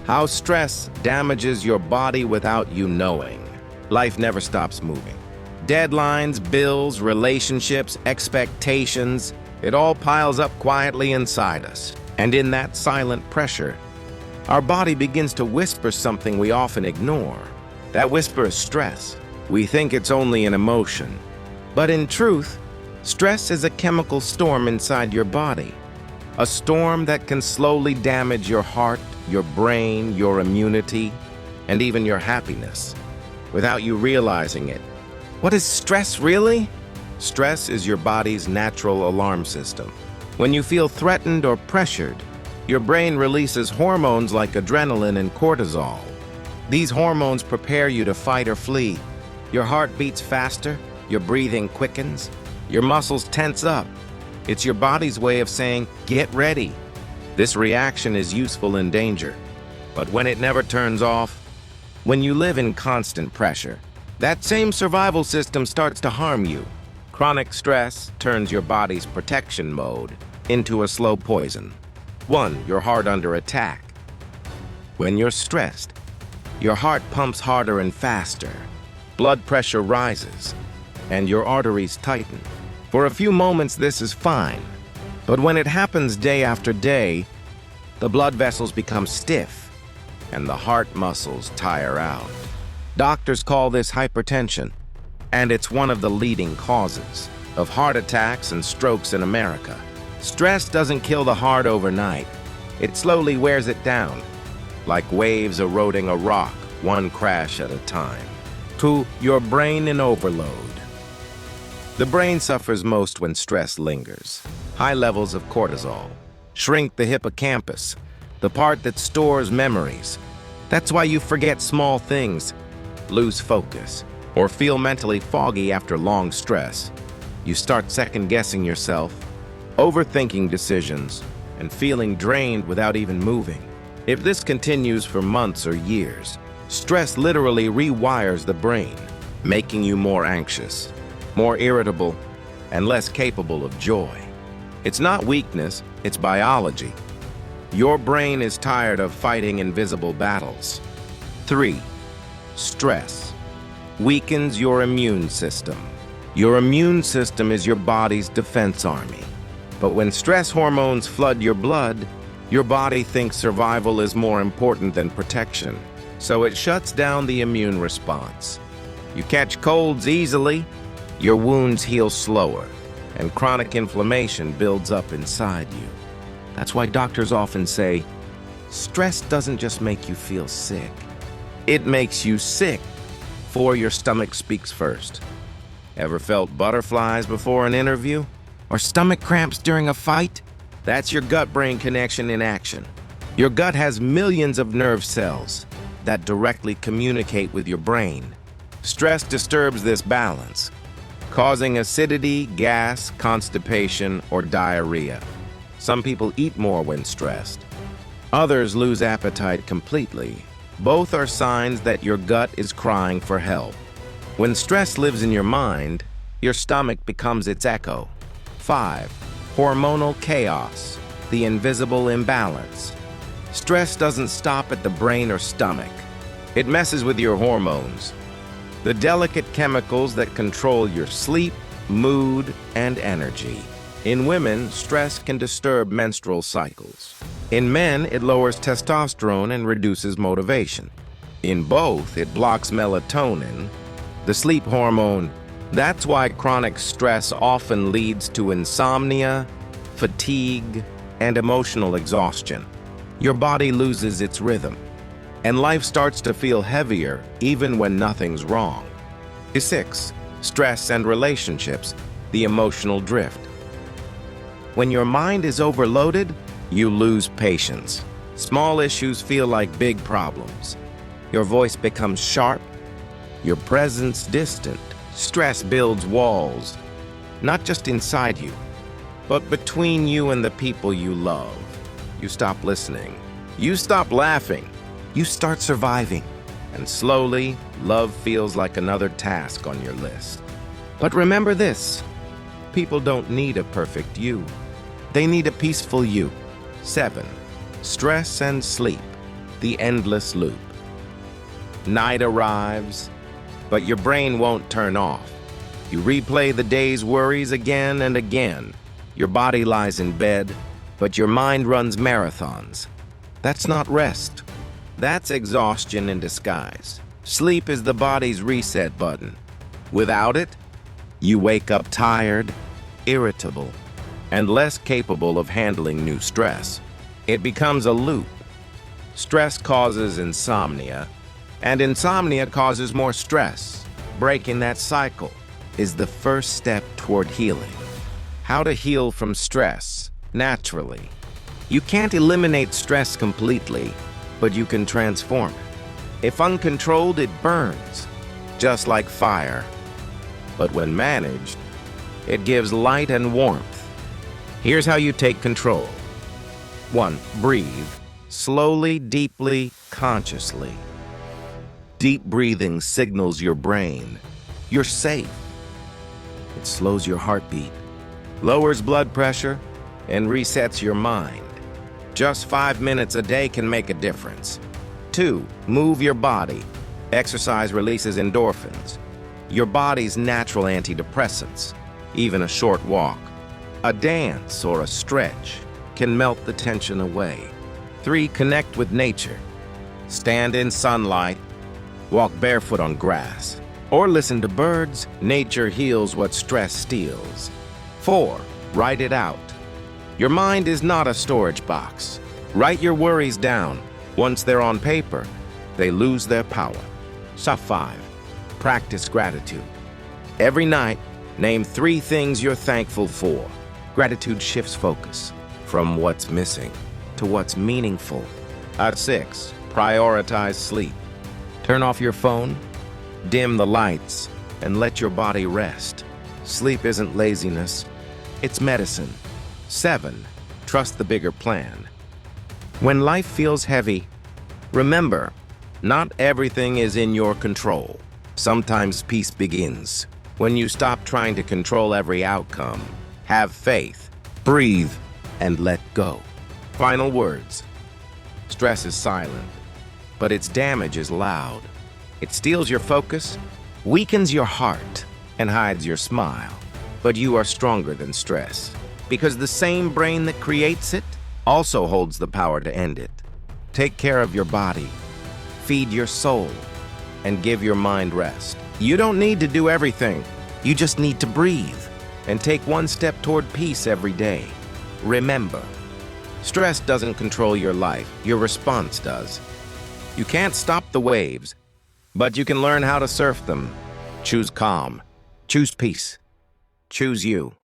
How stress damages your body without you knowing. Life never stops moving. Deadlines, bills, relationships, expectations, it all piles up quietly inside us. And in that silent pressure, our body begins to whisper something we often ignore. That whisper is stress. We think it's only an emotion. But in truth, stress is a chemical storm inside your body. A storm that can slowly damage your heart, your brain, your immunity, and even your happiness, without you realizing it. What is stress really? Stress is your body's natural alarm system. When you feel threatened or pressured, your brain releases hormones like adrenaline and cortisol. These hormones prepare you to fight or flee. Your heart beats faster, your breathing quickens, your muscles tense up. It's your body's way of saying, get ready. This reaction is useful in danger. But when it never turns off, when you live in constant pressure, that same survival system starts to harm you. Chronic stress turns your body's protection mode into a slow poison. 1. Your heart under attack. When you're stressed, your heart pumps harder and faster. Blood pressure rises, and your arteries tighten. For a few moments, this is fine. But when it happens day after day, the blood vessels become stiff, and the heart muscles tire out. Doctors call this hypertension, and it's one of the leading causes of heart attacks and strokes in America. Stress doesn't kill the heart overnight. It slowly wears it down, like waves eroding a rock, one crash at a time. 2. Your brain in overload. The brain suffers most when stress lingers. High levels of cortisol shrink the hippocampus, the part that stores memories. That's why you forget small things, lose focus, or feel mentally foggy after long stress. You start second-guessing yourself, overthinking decisions, and feeling drained without even moving. If this continues for months or years, stress literally rewires the brain, making you more anxious, more irritable, and less capable of joy. It's not weakness, it's biology. Your brain is tired of fighting invisible battles. 3. Stress weakens your immune system. Your immune system is your body's defense army. But when stress hormones flood your blood, your body thinks survival is more important than protection. So it shuts down the immune response. You catch colds easily, your wounds heal slower, and chronic inflammation builds up inside you. That's why doctors often say, stress doesn't just make you feel sick. It makes you sick, for your stomach speaks first. Ever felt butterflies before an interview? Or stomach cramps during a fight? That's your gut-brain connection in action. Your gut has millions of nerve cells that directly communicate with your brain. Stress disturbs this balance, causing acidity, gas, constipation, or diarrhea. Some people eat more when stressed. Others lose appetite completely. Both are signs that your gut is crying for help. When stress lives in your mind, your stomach becomes its echo. 5. Hormonal chaos, the invisible imbalance. Stress doesn't stop at the brain or stomach. It messes with your hormones, the delicate chemicals that control your sleep, mood, and energy. In women, stress can disturb menstrual cycles. In men, it lowers testosterone and reduces motivation. In both, it blocks melatonin, the sleep hormone. That's why chronic stress often leads to insomnia, fatigue, and emotional exhaustion. Your body loses its rhythm, and life starts to feel heavier even when nothing's wrong. 6. Stress and relationships, the emotional drift. When your mind is overloaded, you lose patience. Small issues feel like big problems. Your voice becomes sharp, your presence distant. Stress builds walls, not just inside you, but between you and the people you love. You stop listening. You stop laughing. You start surviving. And slowly, love feels like another task on your list. But remember this, people don't need a perfect you. They need a peaceful you. 7. Stress and sleep, The endless loop. Night arrives, but your brain won't turn off. You replay the day's worries again and again. Your body lies in bed, but your mind runs marathons. That's not rest. That's exhaustion in disguise. Sleep is the body's reset button. Without it, you wake up tired, irritable, and less capable of handling new stress. It becomes a loop. Stress causes insomnia, and insomnia causes more stress. Breaking that cycle is the first step toward healing. How to heal from stress naturally. You can't eliminate stress completely, but you can transform it. If uncontrolled, it burns, just like fire. But when managed, it gives light and warmth. Here's how you take control. 1. Breathe. Slowly, deeply, consciously. Deep breathing signals your brain you're safe. It slows your heartbeat, lowers blood pressure, and resets your mind. Just 5 minutes a day can make a difference. 2. Move your body. Exercise releases endorphins, your body's natural antidepressants. Even a short walk, a dance, or a stretch can melt the tension away. 3. Connect with nature. Stand in sunlight, walk barefoot on grass, or listen to birds. Nature heals what stress steals. 4. Write it out. Your mind is not a storage box. Write your worries down. Once they're on paper, they lose their power. 5. Practice gratitude. Every night, name 3 things you're thankful for. Gratitude shifts focus from what's missing to what's meaningful. 6. Prioritize sleep. Turn off your phone, dim the lights, and let your body rest. Sleep isn't laziness, it's medicine. 7. Trust the bigger plan. When life feels heavy, remember, not everything is in your control. Sometimes peace begins when you stop trying to control every outcome. Have faith, breathe, and let go. Final words. Stress is silent, but its damage is loud. It steals your focus, weakens your heart, and hides your smile. But you are stronger than stress, because the same brain that creates it also holds the power to end it. Take care of your body, feed your soul, and give your mind rest. You don't need to do everything. You just need to breathe and take one step toward peace every day. Remember, stress doesn't control your life. Your response does. You can't stop the waves, but you can learn how to surf them. Choose calm. Choose peace. Choose you.